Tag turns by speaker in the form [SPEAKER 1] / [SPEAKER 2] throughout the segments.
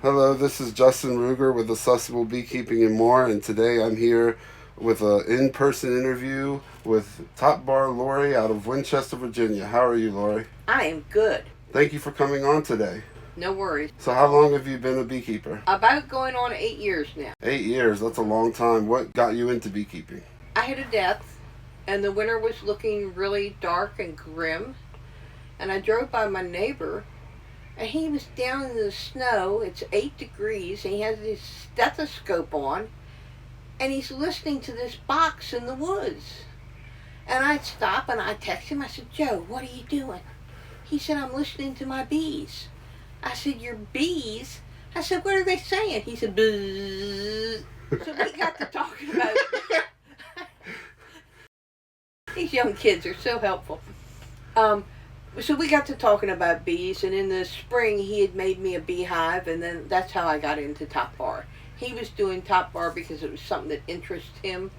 [SPEAKER 1] Hello, this is Justin Ruger with Accessible Beekeeping and More, and today I'm here with an in-person interview with top Bar Laurie out of Winchester, Virginia. How are you, Laurie?
[SPEAKER 2] I am good.
[SPEAKER 1] Thank you for coming on today.
[SPEAKER 2] No worries.
[SPEAKER 1] So how long have you been a beekeeper?
[SPEAKER 2] About going on 8 years now.
[SPEAKER 1] 8 years, that's a long time. What got you into beekeeping?
[SPEAKER 2] I had a death, and the winter was looking really dark and grim. And I drove by my neighbor, and he was down in the snow. It's 8 degrees, and he has his stethoscope on, and he's listening to this box in the woods. And I stopped and I texted him. I said, "Joe, what are you doing?" He said, "I'm listening to my bees." I said, "Your bees?" I said, "What are they saying?" He said, "Buzz." So we got to talking about these young kids are so helpful. So we got to talking about bees, and in the spring he had made me a beehive, and then that's how I got into Top Bar. He was doing Top Bar because it was something that interested him.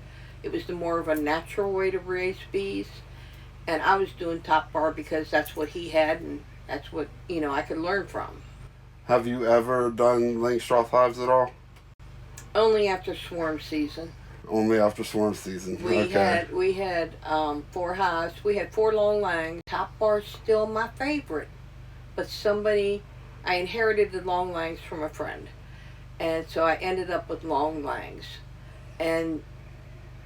[SPEAKER 2] It was the more of a natural way to raise bees, and I was doing Top Bar because that's what he had, and that's what I could learn from.
[SPEAKER 1] Have you ever done Langstroth hives at all?
[SPEAKER 2] Only after swarm season.
[SPEAKER 1] Only after swarm season.
[SPEAKER 2] We had 4 hives. We had 4 long langs. Top Bar's still my favorite, but I inherited the long langs from a friend, and so I ended up with long langs. And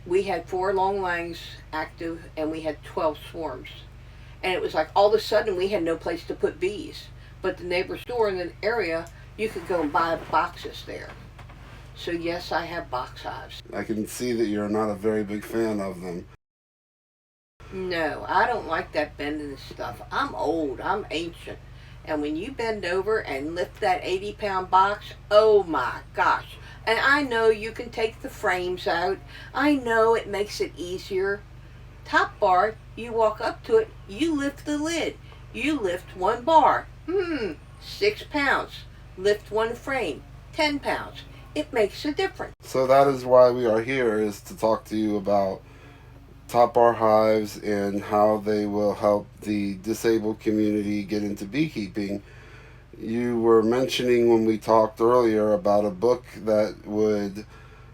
[SPEAKER 2] we had 4 long langs active, and we had 12 swarms. And it was like all of a sudden we had no place to put bees. But the neighbor store in the area, you could go and buy boxes there. So yes, I have box hives.
[SPEAKER 1] I can see that you're not a very big fan of them.
[SPEAKER 2] No, I don't like that bending stuff. I'm old. I'm ancient. And when you bend over and lift that 80-pound box, oh my gosh. And I know you can take the frames out. I know it makes it easier. Top Bar, you walk up to it, you lift the lid. You lift 1 bar. 6 pounds. Lift 1 frame. 10 pounds. It makes a difference.
[SPEAKER 1] So that is why we are here, is to talk to you about top bar hives and how they will help the disabled community get into beekeeping. You were mentioning when we talked earlier about a book that would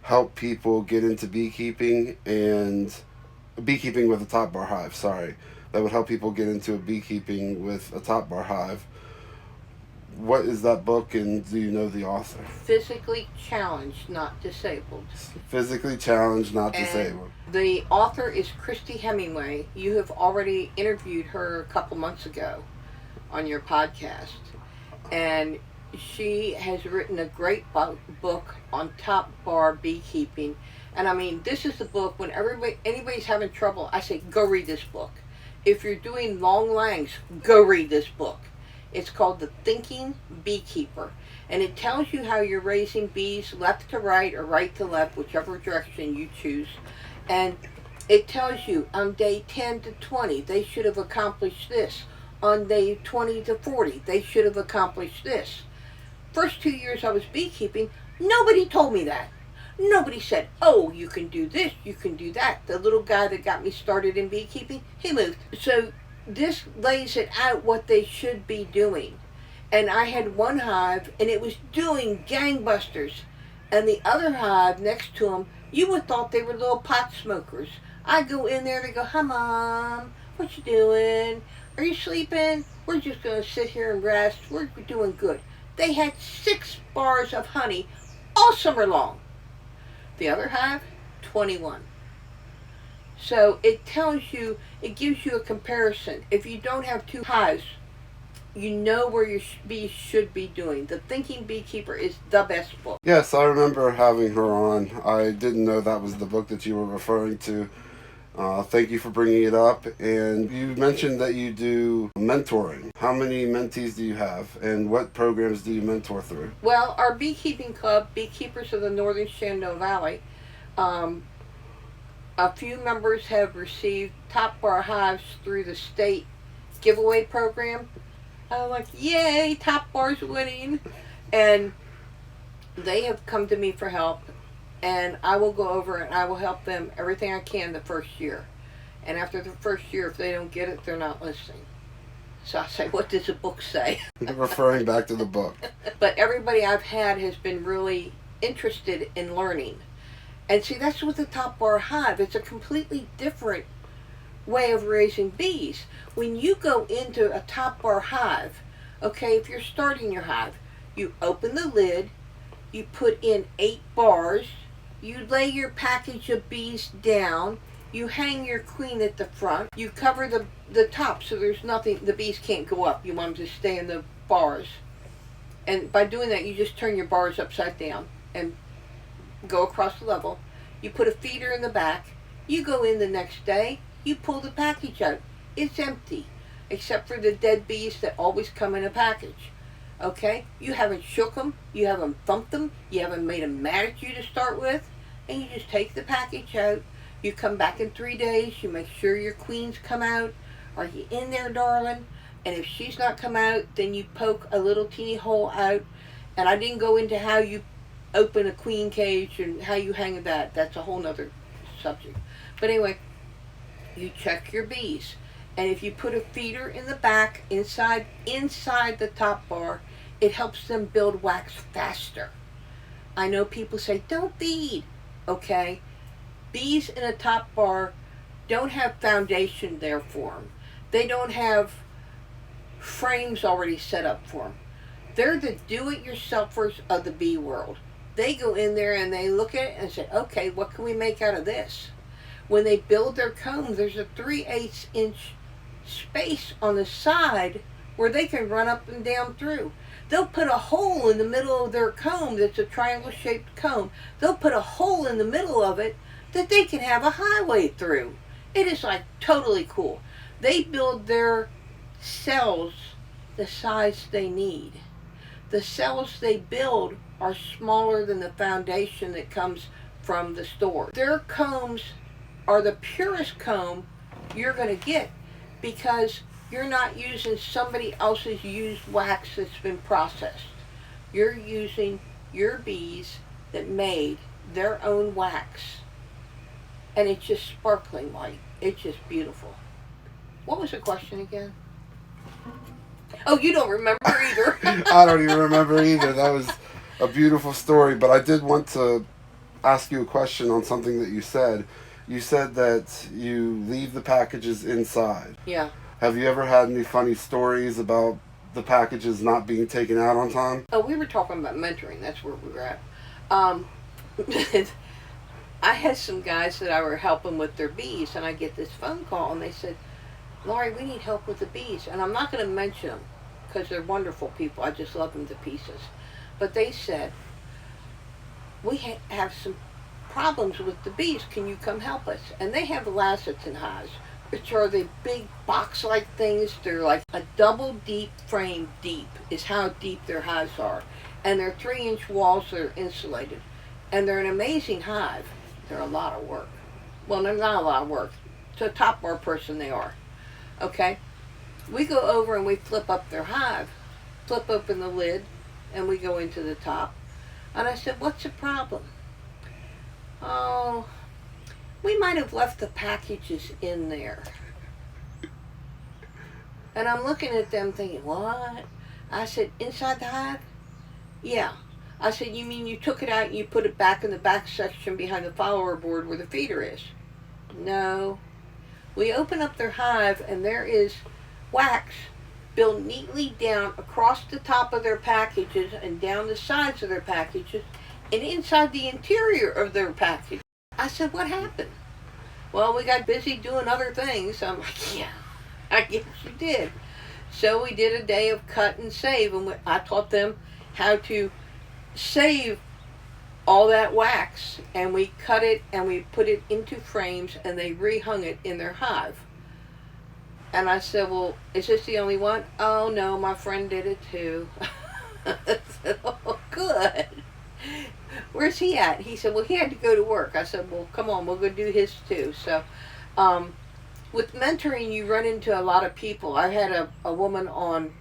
[SPEAKER 1] help people get into beekeeping, and beekeeping with a top bar hive, sorry. That would help people get into beekeeping with a top bar hive. What is that book, and do you know the author?
[SPEAKER 2] Physically challenged, not disabled.
[SPEAKER 1] Physically challenged, not
[SPEAKER 2] And
[SPEAKER 1] disabled.
[SPEAKER 2] the author is Christy Hemingway. You have already interviewed her a couple months ago on your podcast. And she has written a great book on top bar beekeeping. And I mean, this is the book when anybody's having trouble, I say, go read this book. If you're doing long langs, go read this book. It's called The Thinking Beekeeper, and it tells you how you're raising bees left to right or right to left, whichever direction you choose. And it tells you on day 10 to 20, they should have accomplished this. On day 20 to 40, they should have accomplished this. First 2 years I was beekeeping, nobody told me that. Nobody said, "Oh, you can do this, you can do that." The little guy that got me started in beekeeping, he moved. So this lays it out what they should be doing. And I had 1 hive, and it was doing gangbusters. And the other hive next to them, you would thought they were little pot smokers. I go in there, they go, "Hi, Mom. What you doing? Are you sleeping? We're just going to sit here and rest. We're doing good." They had 6 bars of honey all summer long. The other hive, 21. So it gives you a comparison. If you don't have 2 hives, you know where your bees should be doing. The Thinking Beekeeper is the best book.
[SPEAKER 1] Yes, I remember having her on. I didn't know that was the book that you were referring to. Thank you for bringing it up. And you mentioned that you do mentoring. How many mentees do you have, and what programs do you mentor through?
[SPEAKER 2] Well, our beekeeping club, Beekeepers of the Northern Shenandoah Valley, a few members have received top bar hives through the state giveaway program. I'm like, yay, top bar's winning. And they have come to me for help, and I will go over and I will help them everything I can the first year. And after the first year, if they don't get it, they're not listening. So I say, what does the book say?
[SPEAKER 1] Referring back to the book.
[SPEAKER 2] But everybody I've had has been really interested in learning. And see, that's with the top bar hive. It's a completely different way of raising bees. When you go into a top bar hive, okay, if you're starting your hive, you open the lid, you put in 8 bars, you lay your package of bees down, you hang your queen at the front, you cover the top so there's nothing, the bees can't go up. You want them to stay in the bars. And by doing that, you just turn your bars upside down and go across the level. You put a feeder in the back, you go in the next day, you pull the package out. It's empty, except for the dead bees that always come in a package. Okay? You haven't shook them, you haven't thumped them, you haven't made them mad at you to start with, and you just take the package out. You come back in 3 days, you make sure your queens come out. Are you in there, darling? And if she's not come out, then you poke a little teeny hole out. And I didn't go into how you open a queen cage and how you hang that. That's a whole nother subject. But anyway, you check your bees. And if you put a feeder in the back, inside the top bar, it helps them build wax faster. I know people say, don't feed. Okay? Bees in a top bar don't have foundation there for them. They don't have frames already set up for them. They're the do-it-yourselfers of the bee world. They go in there and they look at it and say, okay, what can we make out of this? When they build their comb, there's a 3/8 inch space on the side where they can run up and down through. They'll put a hole in the middle of their comb that's a triangle-shaped comb. They'll put a hole in the middle of it that they can have a highway through. It is like totally cool. They build their cells the size they need. The cells they build are smaller than the foundation that comes from the store. Their combs are the purest comb you're going to get because you're not using somebody else's used wax that's been processed. You're using your bees that made their own wax. And it's just sparkling white. It's just beautiful. What was the question again? Oh, you don't remember either.
[SPEAKER 1] I don't even remember either. That was a beautiful story. But I did want to ask you a question on something that you said. You said that you leave the packages inside.
[SPEAKER 2] Yeah.
[SPEAKER 1] Have you ever had any funny stories about the packages not being taken out on time?
[SPEAKER 2] Oh, we were talking about mentoring. That's where we were at. I had some guys that I were helping with their bees, and I get this phone call, and they said, Laurie, we need help with the bees. And I'm not going to mention them because they're wonderful people. I just love them to pieces. But they said, we have some problems with the bees. Can you come help us? And they have lancets in hives, which are the big box-like things. They're like a double deep frame deep is how deep their hives are. And they're 3-inch walls that are insulated. And they're an amazing hive. They're a lot of work. Well, they're not a lot of work. To a top bar person, they are. Okay? We go over and we flip up their hive, flip open the lid, and we go into the top. And I said, what's the problem? Oh, we might have left the packages in there. And I'm looking at them thinking, what? I said, inside the hive? Yeah. I said, you mean you took it out and you put it back in the back section behind the follower board where the feeder is? No. We open up their hive and there is wax built neatly down across the top of their packages and down the sides of their packages and inside the interior of their package. I said, what happened? Well, we got busy doing other things. I'm like, yeah, I guess you did. So we did a day of cut and save, and I taught them how to save all that wax, and we cut it and we put it into frames and they rehung it in their hive. And I said, well, is this the only one? Oh no, my friend did it too. I said, oh good. Where's he at? He said, well, he had to go to work. I said, well, come on, we'll go do his too. So with mentoring, you run into a lot of people. I had a woman on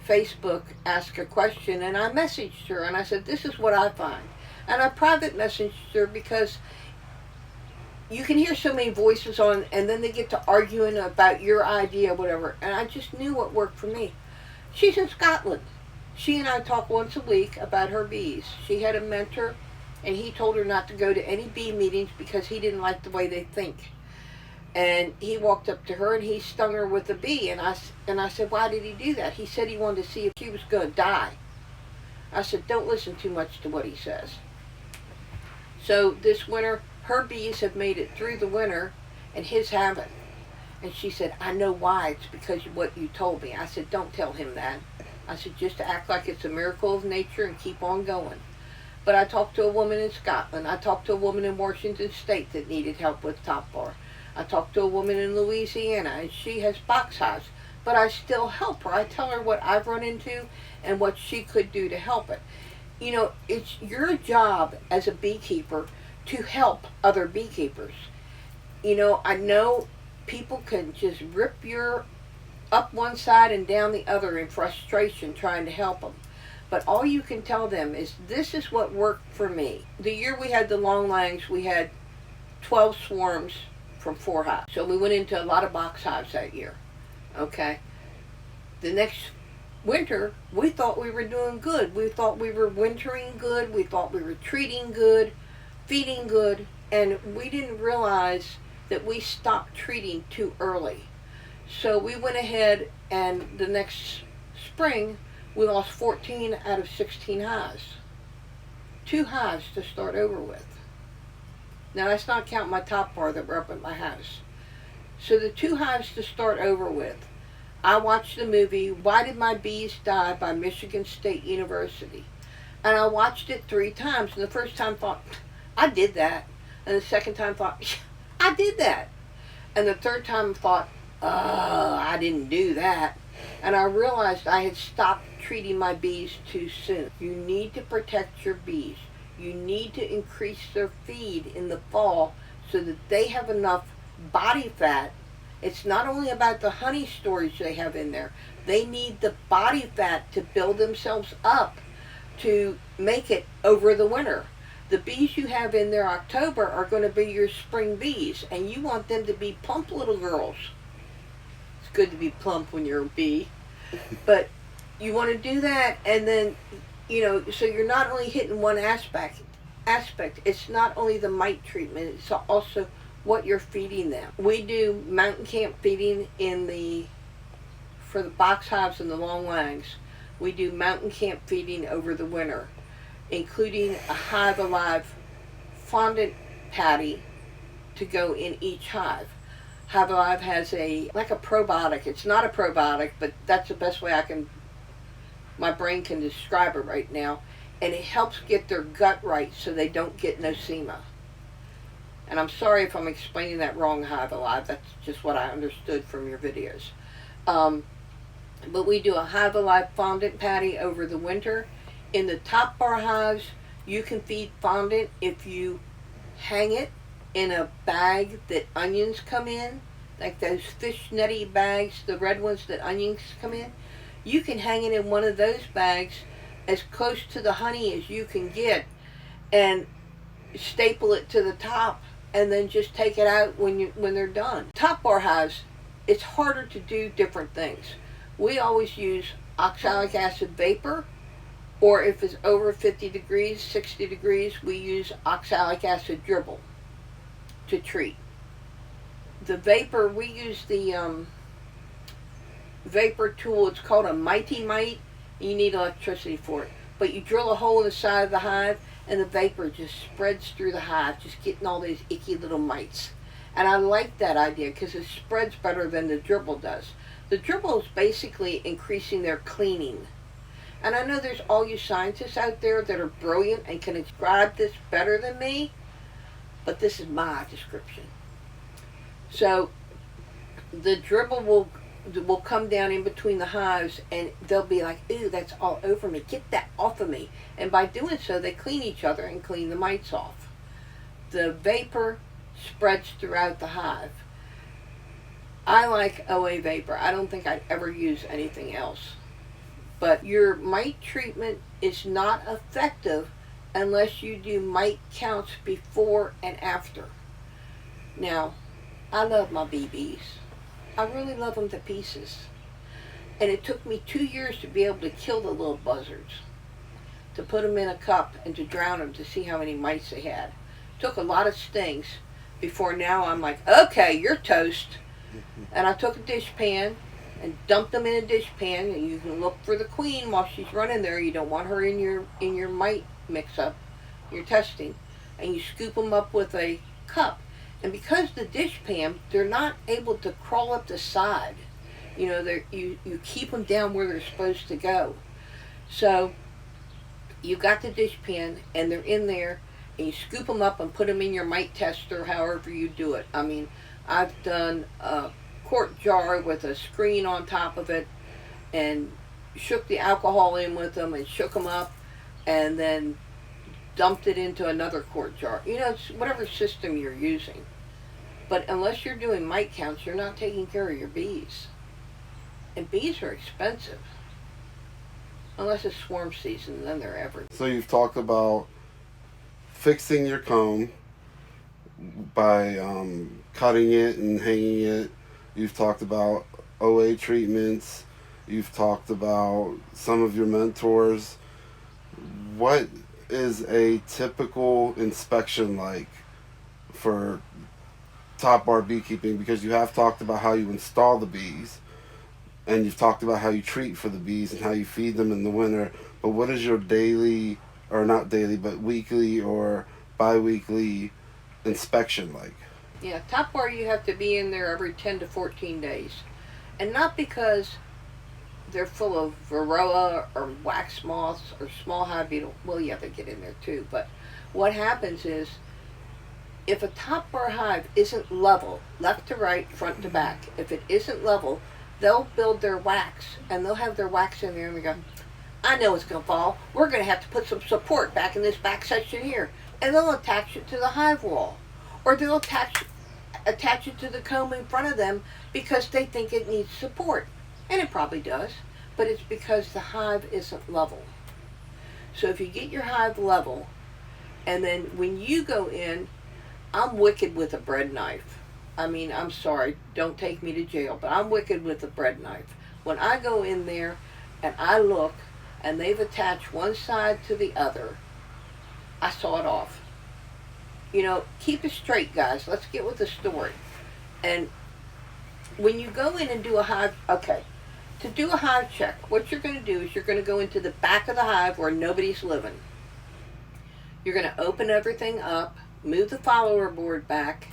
[SPEAKER 2] Facebook ask a question, and I messaged her, and I said, this is what I find. And I private messaged her because you can hear so many voices on, and then they get to arguing about your idea, whatever. And I just knew what worked for me. She's in Scotland. She and I talk once a week about her bees. She had a mentor, and he told her not to go to any bee meetings because he didn't like the way they think. And he walked up to her and he stung her with a bee. And I said, why did he do that? He said he wanted to see if she was going to die. I said, don't listen too much to what he says. So this winter, her bees have made it through the winter and his haven't. And she said, I know why. It's because of what you told me. I said, don't tell him that. I said, just act like it's a miracle of nature and keep on going. But I talked to a woman in Scotland. I talked to a woman in Washington State that needed help with top bar. I talked to a woman in Louisiana, and she has box hives. But I still help her. I tell her what I've run into and what she could do to help it. You know, it's your job as a beekeeper to help other beekeepers. You know, I know people can just rip your up one side and down the other in frustration trying to help them. But all you can tell them is, this is what worked for me. The year we had the long langs, we had 12 swarms from 4 hives. So we went into a lot of box hives that year. Okay. The next winter, we thought we were doing good. We thought we were wintering good. We thought we were treating good, feeding good. And we didn't realize that we stopped treating too early. So we went ahead, and the next spring, we lost 14 out of 16 hives. 2 hives to start over with. Now that's not counting my top bar that were up at my house. So the 2 hives to start over with. I watched the movie Why Did My Bees Die by Michigan State University. And I watched it 3 times. And the first time thought, I did that. And the second time thought, I did that. And the third time thought, I didn't do that. And I realized I had stopped treating my bees too soon. You need to protect your bees. You need to increase their feed in the fall so that they have enough body fat. It's not only about the honey storage they have in there. They need the body fat to build themselves up to make it over the winter. The bees you have in there October are going to be your spring bees, and you want them to be plump little girls. It's good to be plump when you're a bee, but you want to do that, and then, you know, so you're not only hitting one aspect. It's not only the mite treatment, it's also what you're feeding them. We do mountain camp feeding for the box hives and the long langs. We do mountain camp feeding over the winter, including a Hive Alive fondant patty to go in each hive. Hive Alive has like a probiotic. It's not a probiotic, but that's the best way my brain can describe it right now. And it helps get their gut right so they don't get nosema. And I'm sorry if I'm explaining that wrong, Hive Alive. That's just what I understood from your videos. But we do a Hive Alive fondant patty over the winter. In the top bar hives, you can feed fondant if you hang it in a bag that onions come in, like those fish netty bags, the red ones that onions come in. You can hang it in one of those bags as close to the honey as you can get and staple it to the top, and then just take it out when they're done. Top bar hives, it's harder to do different things. We always use oxalic acid vapor, or if it's over 50 degrees, 60 degrees, we use oxalic acid dribble to treat. The vapor, we use the vapor tool. It's called a Mighty Mite. You need electricity for it. But you drill a hole in the side of the hive, and the vapor just spreads through the hive, just getting all these icky little mites. And I like that idea because it spreads better than the dribble does. The dribble is basically increasing their cleaning. And I know there's all you scientists out there that are brilliant and can describe this better than me, but this is my description. So the dribble will come down in between the hives, and they'll be like, ooh, that's all over me. Get that off of me. And by doing so, they clean each other and clean the mites off. The vapor spreads throughout the hive. I like OA vapor. I don't think I'd ever use anything else. But your mite treatment is not effective unless you do mite counts before and after. Now, I love my BBs. I really love them to pieces. And it took me 2 years to be able to kill the little buzzards, to put them in a cup and to drown them to see how many mites they had. Took a lot of stings before now I'm like, okay, you're toast. And I took a dishpan and dumped them in a dishpan, and you can look for the queen while she's running there. You don't want her in your mite mix up, your testing, and you scoop them up with a cup. And because the dishpan, they're not able to crawl up the side. You know, you keep them down where they're supposed to go. So you got the dishpan, and they're in there, and you scoop them up and put them in your mite tester, however you do it. I mean, I've done a quart jar with a screen on top of it, and shook the alcohol in with them, and shook them up, and then dumped it into another quart jar. You know, it's whatever system you're using. But unless you're doing mite counts, you're not taking care of your bees. And bees are expensive. Unless it's swarm season, then they're everywhere.
[SPEAKER 1] So you've talked about fixing your comb by cutting it and hanging it. You've talked about OA treatments. You've talked about some of your mentors. What is a typical inspection like for Top Bar Beekeeping? Because you have talked about how you install the bees, and you've talked about how you treat for the bees and how you feed them in the winter. But what is your daily, or not daily, but weekly or bi-weekly inspection like?
[SPEAKER 2] Yeah, Top Bar, you have to be in there every 10 to 14 days. And not because they're full of varroa or wax moths or small hive beetle. Well, yeah, they get in there too. But what happens is, if a Top Bar hive isn't level, left to right, front to back, if it isn't level, they'll build their wax, and they'll have their wax in there, and they go, I know it's going to fall. We're going to have to put some support back in this back section here. And they'll attach it to the hive wall. Or they'll attach it to the comb in front of them because they think it needs support. And it probably does, but it's because the hive isn't level. So if you get your hive level, and then when you go in, I'm wicked with a bread knife. I mean, I'm sorry, don't take me to jail, but I'm wicked with a bread knife. When I go in there and I look, and they've attached one side to the other, I saw it off. You know, keep it straight, guys. Let's get with the story. And when you go in and do a hive, okay, to do a hive check, what you're going to do is you're going to go into the back of the hive where nobody's living. You're going to open everything up, move the follower board back,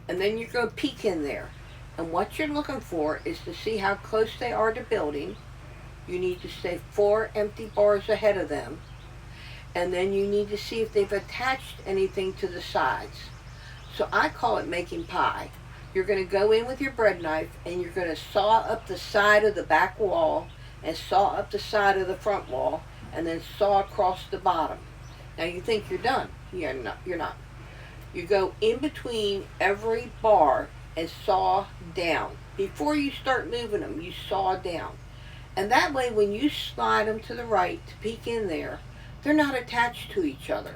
[SPEAKER 2] and then you're going to peek in there. And what you're looking for is to see how close they are to building. You need to stay 4 empty bars ahead of them. And then you need to see if they've attached anything to the sides. So I call it making pie. You're going to go in with your bread knife, and you're going to saw up the side of the back wall, and saw up the side of the front wall, and then saw across the bottom. Now you think you're done. You're not. You go in between every bar and saw down. Before you start moving them, you saw down. And that way, when you slide them to the right to peek in there, they're not attached to each other.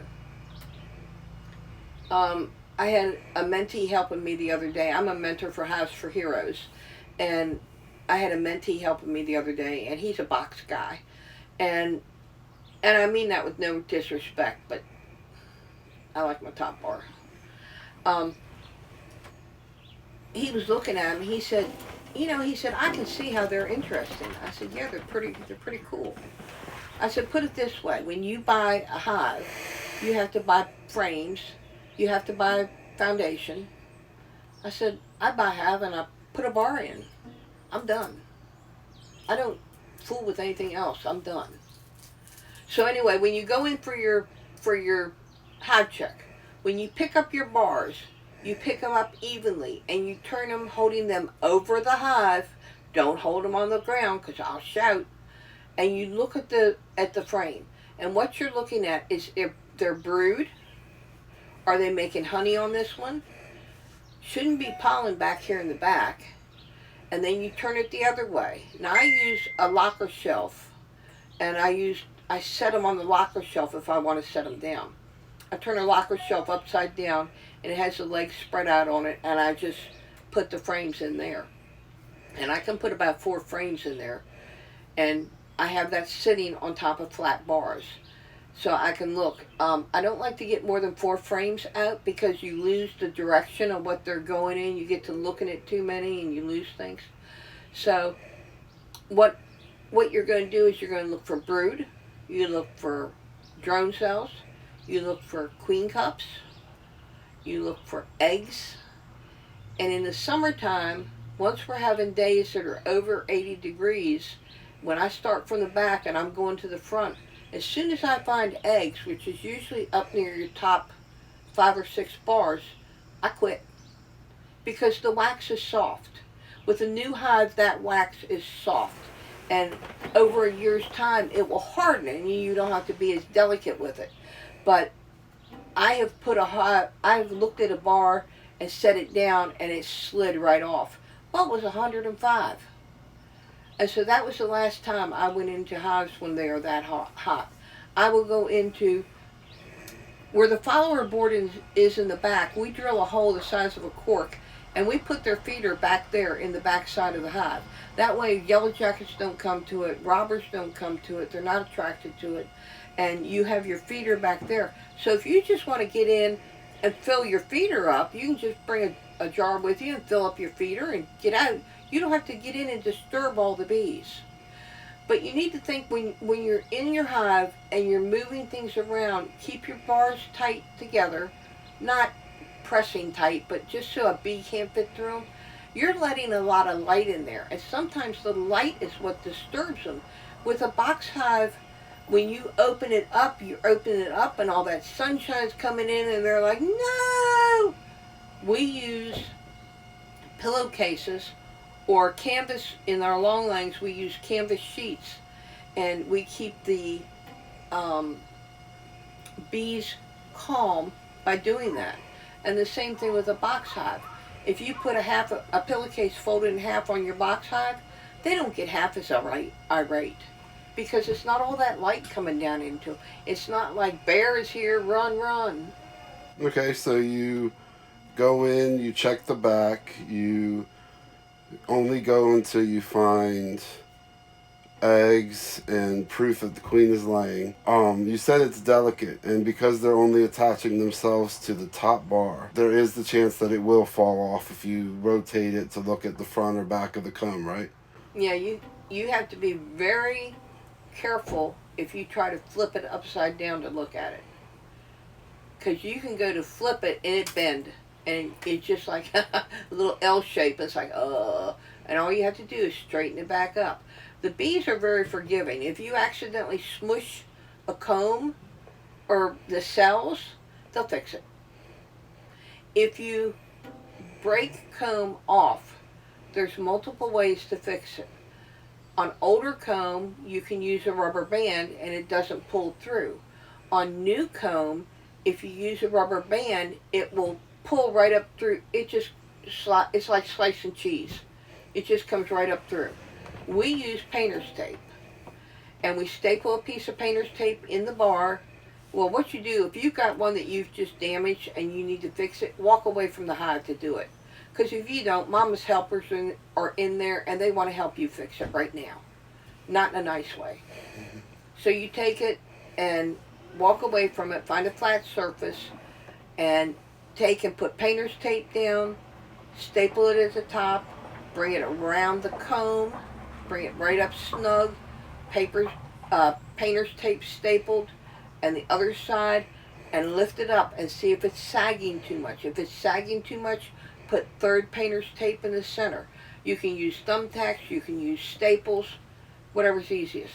[SPEAKER 2] I had a mentee helping me the other day. I'm a mentor for Hives for Heroes. And I had a mentee helping me the other day, and he's a box guy. And I mean that with no disrespect, but I like my Top Bar. He was looking at him. He said, I can see how they're interesting. I said, yeah, they're pretty cool. I said, put it this way. When you buy a hive, you have to buy frames. You have to buy foundation. I said, I buy a hive and I put a bar in. I'm done. I don't fool with anything else. I'm done. So anyway, when you go in for your hive check, when you pick up your bars, you pick them up evenly, and you turn them, holding them over the hive. Don't hold them on the ground, because I'll shout. And you look at the frame, and what you're looking at is if they're brood. Are they making honey on this one? Shouldn't be pollen back here in the back. And then you turn it the other way. Now I use a locker shelf, and I set them on the locker shelf if I want to set them down. I turn a locker shelf upside down, and it has the legs spread out on it, and I just put the frames in there. And I can put about 4 frames in there, and I have that sitting on top of flat bars. So I can look. I don't like to get more than 4 frames out because you lose the direction of what they're going in. You get to looking at too many and you lose things. So what you're going to do is you're going to look for brood, you look for drone cells, you look for queen cups, you look for eggs, and in the summertime, once we're having days that are over 80 degrees, when I start from the back and I'm going to the front, as soon as I find eggs, which is usually up near your top 5 or 6 bars, I quit because the wax is soft. With a new hive, that wax is soft, and over a year's time, it will harden, and you don't have to be as delicate with it. But I have looked at a bar and set it down, and it slid right off. Well, it was 105. And so that was the last time I went into hives when they are that hot. I will go into where the follower board is in the back. We drill a hole the size of a cork, and we put their feeder back there in the back side of the hive. That way yellow jackets don't come to it, robbers don't come to it, they're not attracted to it, and you have your feeder back there. So if you just want to get in and fill your feeder up, you can just bring a jar with you and fill up your feeder and get out. You don't have to get in and disturb all the bees. But you need to think when you're in your hive and you're moving things around, keep your bars tight together, not pressing tight, but just so a bee can't fit through them. You're letting a lot of light in there, and sometimes the light is what disturbs them. With a box hive, when you open it up, and all that sunshine's coming in, and they're like, no! We use pillowcases or canvas. In our long lines, we use canvas sheets, and we keep the bees calm by doing that. And the same thing with a box hive. If you put a pillowcase folded in half on your box hive, they don't get half as irate because it's not all that light coming down into them. It's not like bear is here, run, run.
[SPEAKER 1] Okay, so you go in, you check the back, you only go until you find eggs and proof that the queen is laying. You said it's delicate, and because they're only attaching themselves to the top bar, there is the chance that it will fall off if you rotate it to look at the front or back of the comb, right?
[SPEAKER 2] Yeah, you have to be very careful if you try to flip it upside down to look at it, because you can go to flip it and it bend, and it's just like a little L shape. It's like and all you have to do is straighten it back up. The bees are very forgiving. If you accidentally smush a comb or the cells, they'll fix it. If you break comb off, there's multiple ways to fix it. On older comb, you can use a rubber band and it doesn't pull through. On new comb, if you use a rubber band, it will pull right up through. It's like slicing cheese. It just comes right up through. We use painter's tape, and we staple a piece of painter's tape in the bar. Well, what you do, if you've got one that you've just damaged and you need to fix it, walk away from the hive to do it. Because if you don't, Mama's helpers are in there, and they want to help you fix it right now. Not in a nice way. So you take it and walk away from it, find a flat surface, and take and put painter's tape down, staple it at the top, bring it around the comb, bring it right up snug, painter's tape stapled, and the other side, and lift it up and see if it's sagging too much. If it's sagging too much, put third painter's tape in the center. You can use thumbtacks, you can use staples, whatever's easiest.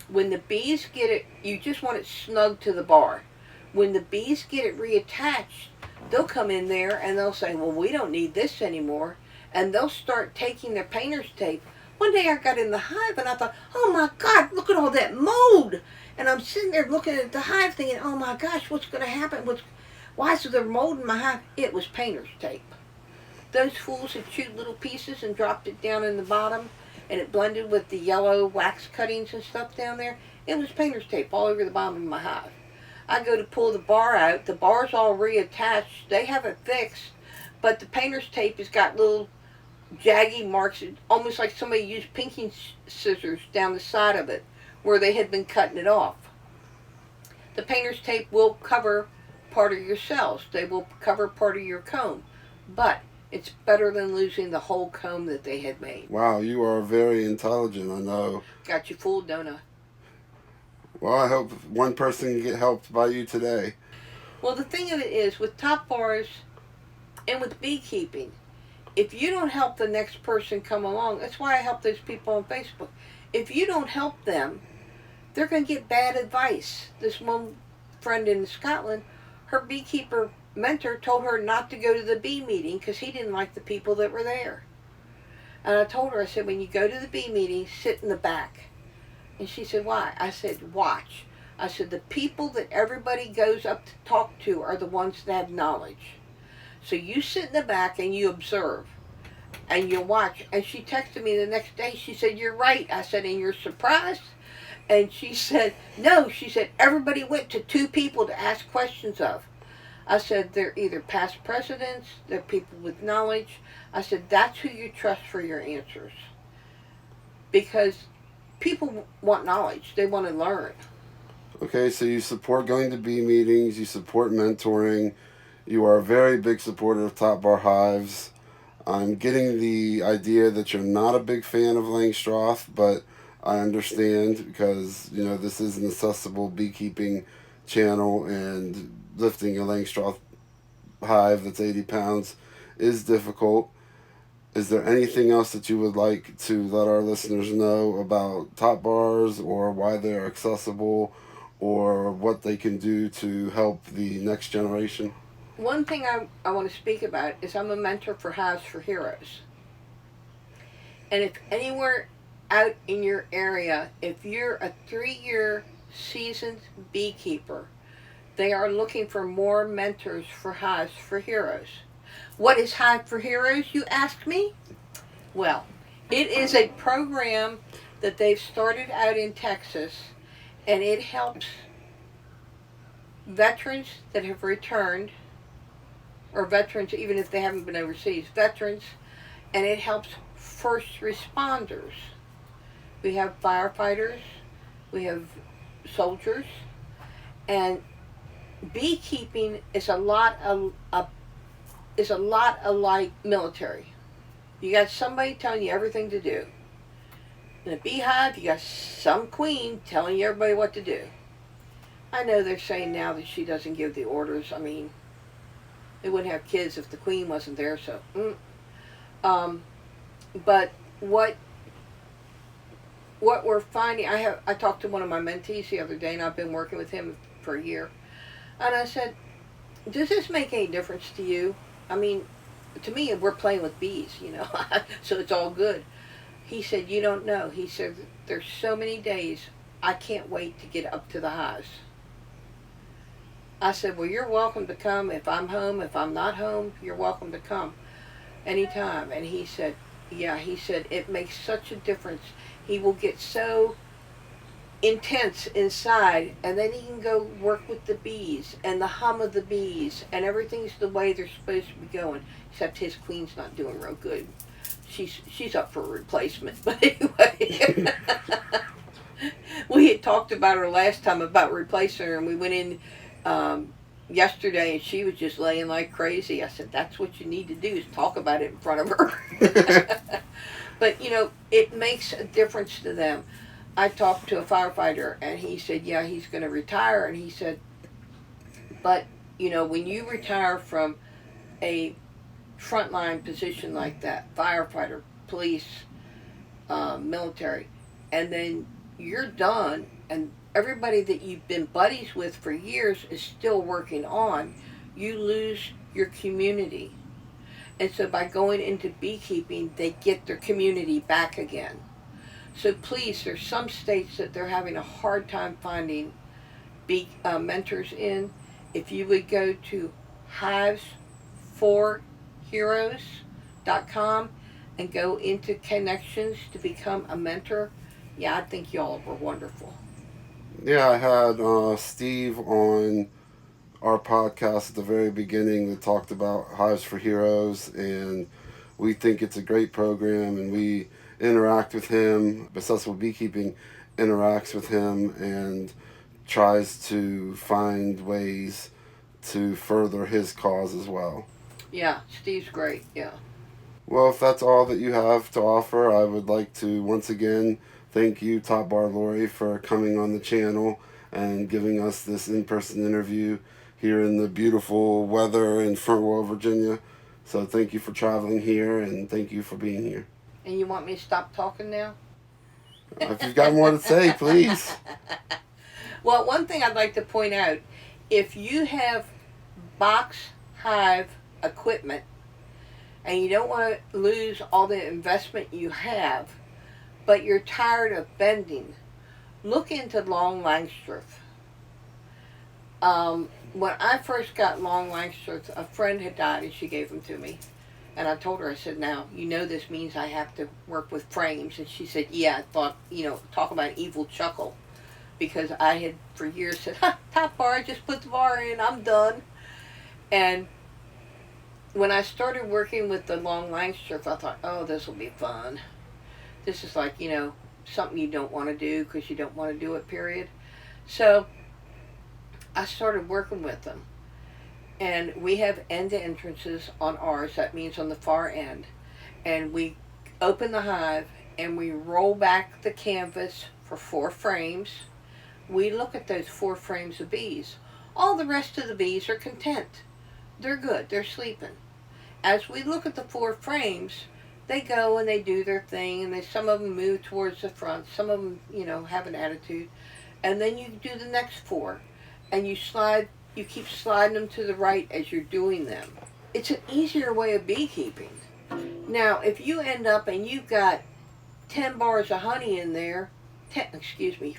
[SPEAKER 2] When the bees get it, you just want it snug to the bar. When the bees get it reattached, they'll come in there and they'll say, well, we don't need this anymore. And they'll start taking their painter's tape. One day I got in the hive and I thought, oh my God, look at all that mold. And I'm sitting there looking at the hive thinking, oh my gosh, what's going to happen? Why is there mold in my hive? It was painter's tape. Those fools had chewed little pieces and dropped it down in the bottom, and it blended with the yellow wax cuttings and stuff down there. It was painter's tape all over the bottom of my hive. I go to pull the bar out. The bar's all reattached. They have it fixed, but the painter's tape has got little jaggy marks, almost like somebody used pinking scissors down the side of it where they had been cutting it off. The painter's tape will cover part of your cells. They will cover part of your comb, but it's better than losing the whole comb that they had made.
[SPEAKER 1] Wow, you are very intelligent, I know.
[SPEAKER 2] Got you fooled, don't I?
[SPEAKER 1] Well, I hope one person can get helped by you today.
[SPEAKER 2] Well, the thing of it is, with top bars and with beekeeping, if you don't help the next person come along, that's why I help those people on Facebook. If you don't help them, they're going to get bad advice. This one friend in Scotland, her beekeeper mentor told her not to go to the bee meeting because he didn't like the people that were there. And I told her, I said, when you go to the bee meeting, sit in the back. And she said, why? I said, watch. I said, the people that everybody goes up to talk to are the ones that have knowledge. So you sit in the back and you observe and you watch. And she texted me the next day. She said, you're right. I said, and you're surprised? And she said, no. She said, everybody went to 2 people to ask questions of. I said, they're either past presidents, they're people with knowledge. I said, that's who you trust for your answers. Because people want knowledge. They want to learn.
[SPEAKER 1] Okay, so you support going to bee meetings, you support mentoring, you are a very big supporter of Top Bar Hives. I'm getting the idea that you're not a big fan of Langstroth, but I understand because, you know, this is an accessible beekeeping channel and lifting a Langstroth hive that's 80 pounds is difficult. Is there anything else that you would like to let our listeners know about top bars or why they're accessible or what they can do to help the next generation?
[SPEAKER 2] One thing I want to speak about is I'm a mentor for Hives for Heroes. And if anywhere out in your area, if you're a 3-year seasoned beekeeper, they are looking for more mentors for Hives for Heroes. What is Hive for Heroes, you ask me? Well, it is a program that they've started out in Texas, and it helps veterans that have returned, or veterans even if they haven't been overseas, veterans, and it helps first responders. We have firefighters, we have soldiers, and beekeeping is a lot like military. You got somebody telling you everything to do. In a beehive, you got some queen telling you everybody what to do. I know they're saying now that she doesn't give the orders. I mean, they wouldn't have kids if the queen wasn't there. So, but what we're finding, I talked to one of my mentees the other day, and I've been working with him for a year, and I said, does this make any difference to you? I mean, to me, we're playing with bees, you know, so it's all good. He said, you don't know. He said, there's so many days I can't wait to get up to the hives. I said, well, you're welcome to come. If I'm home, if I'm not home, you're welcome to come anytime. And he said, yeah, he said, it makes such a difference. He will get so intense inside, and then he can go work with the bees and the hum of the bees, and everything's the way they're supposed to be going, except his queen's not doing real good. She's up for a replacement. But anyway, we had talked about her last time about replacing her, and we went in yesterday, and she was just laying like crazy. I said, that's what you need to do, is talk about it in front of her. But, you know, it makes a difference to them. I talked to a firefighter, and he said, yeah, he's going to retire. And he said, but, you know, when you retire from a frontline position like that, firefighter, police, military, and then you're done, and everybody that you've been buddies with for years is still working on, you lose your community. And so by going into beekeeping, they get their community back again. So please, there's some states that they're having a hard time finding bee mentors in. If you would go to hivesforheroes.com and go into connections to become a mentor, yeah, I think y'all were wonderful.
[SPEAKER 1] Yeah, I had Steve on our podcast at the very beginning that talked about Hives for Heroes, and we think it's a great program, and we interact with him. Successful Beekeeping interacts with him and tries to find ways to further his cause as well.
[SPEAKER 2] Yeah, Steve's great. Yeah.
[SPEAKER 1] Well, if that's all that you have to offer, I would like to once again thank you, Top Bar Laurie, for coming on the channel and giving us this in person interview here in the beautiful weather in Front Royal, Virginia. So thank you for traveling here and thank you for being here.
[SPEAKER 2] And you want me to stop talking now?
[SPEAKER 1] If you've got more to say, please.
[SPEAKER 2] Well, one thing I'd like to point out, if you have box hive equipment and you don't want to lose all the investment you have, but you're tired of bending, look into long Langstroth. When I first got long Langstroth, a friend had died and she gave them to me. And I told her, I said, now, you know this means I have to work with frames. And she said, yeah, I thought, talk about an evil chuckle. Because I had for years said, top bar, I just put the bar in, I'm done. And when I started working with the long Langstroth, I thought, oh, this will be fun. This is like, something you don't want to do because you don't want to do it, period. So I started working with them. And we have end entrances on ours. That means on the far end. And we open the hive and we roll back the canvas for 4 frames. We look at those 4 frames of bees. All the rest of the bees are content. They're good. They're sleeping. As we look at the 4 frames, they go and they do their thing, and some of them move towards the front. Some of them, have an attitude. And then you do the next 4, and you keep sliding them to the right as you're doing them. It's an easier way of beekeeping. Now, if you end up and you've got 10 bars of honey in there,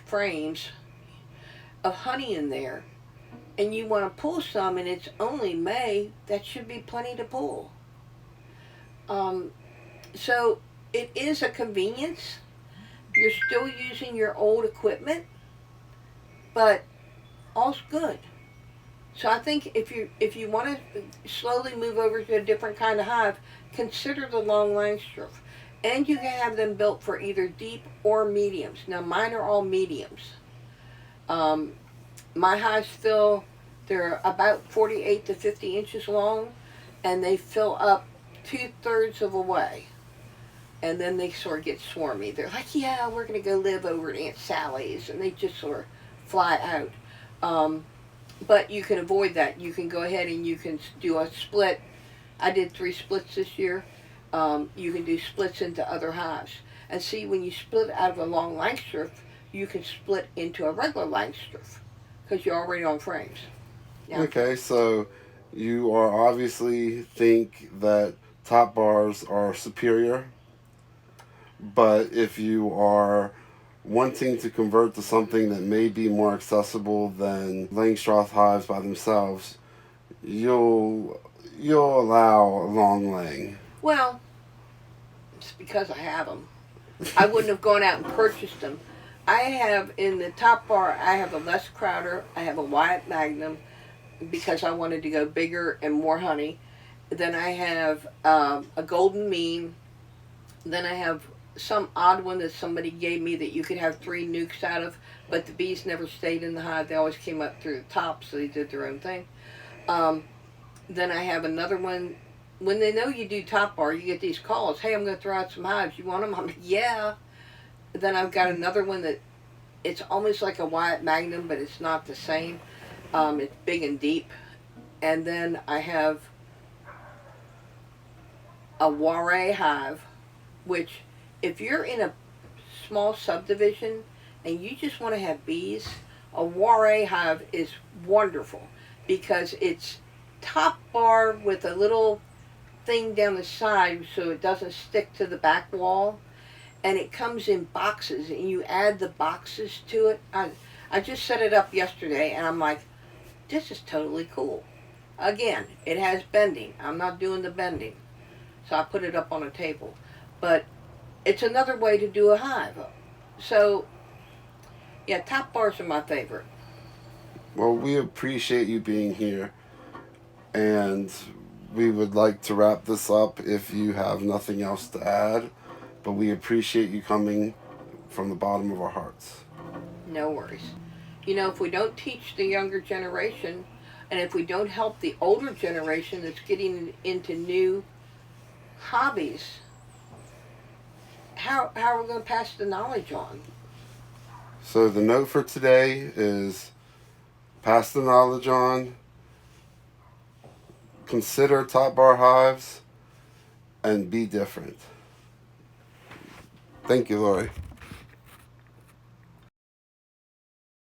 [SPEAKER 2] frames of honey in there, and you want to pull some and it's only May, that should be plenty to pull. So it is a convenience. You're still using your old equipment, but all's good. So I think if you want to slowly move over to a different kind of hive, consider the long Langstroth. And you can have them built for either deep or mediums. Now mine are all mediums. My hives they're about 48 to 50 inches long, and they fill up 2/3 of a way. And then they sort of get swarmy. They're like, yeah, we're going to go live over at Aunt Sally's, and they just sort of fly out. But you can avoid that. You can go ahead and you can do a split. I did 3 splits this year. You can do splits into other hives. And see, when you split out of a long Langstroth, you can split into a regular Langstroth because you're already on frames. Yeah.
[SPEAKER 1] Okay, so you are obviously think that top bars are superior, but if you are wanting to convert to something that may be more accessible than Langstroth hives by themselves, you'll allow long laying.
[SPEAKER 2] Well, it's because I have them. I wouldn't have gone out and purchased them. I have in the top bar, I have a Les Crowder, I have a Wyatt Magnum because I wanted to go bigger and more honey. Then I have a Golden Mean. Then I have some odd one that somebody gave me that you could have 3 nukes out of, but the bees never stayed in the hive. They always came up through the top, so they did their own thing. Then I have another one. When they know you do top bar, you get these calls. Hey, I'm going to throw out some hives. You want them? I'm like, yeah. Then I've got another one that it's almost like a Wyatt Magnum, but it's not the same. It's big and deep. And then I have a Warre hive, which if you're in a small subdivision and you just want to have bees, a Warre hive is wonderful because it's top bar with a little thing down the side so it doesn't stick to the back wall, and it comes in boxes and you add the boxes to it. I just set it up yesterday and I'm like, this is totally cool. Again, it has bending. I'm not doing the bending, so I put it up on a table, but it's another way to do a hive. So Yeah, top bars are my favorite.
[SPEAKER 1] Well, we appreciate you being here, and we would like to wrap this up if you have nothing else to add, but we appreciate you coming from the bottom of our hearts.
[SPEAKER 2] No worries. You know, if we don't teach the younger generation, and if we don't help the older generation that's getting into new hobbies, how are we going to pass the knowledge on?
[SPEAKER 1] So the note for today is pass the knowledge on, consider top bar hives, and be different. Thank you, Lori.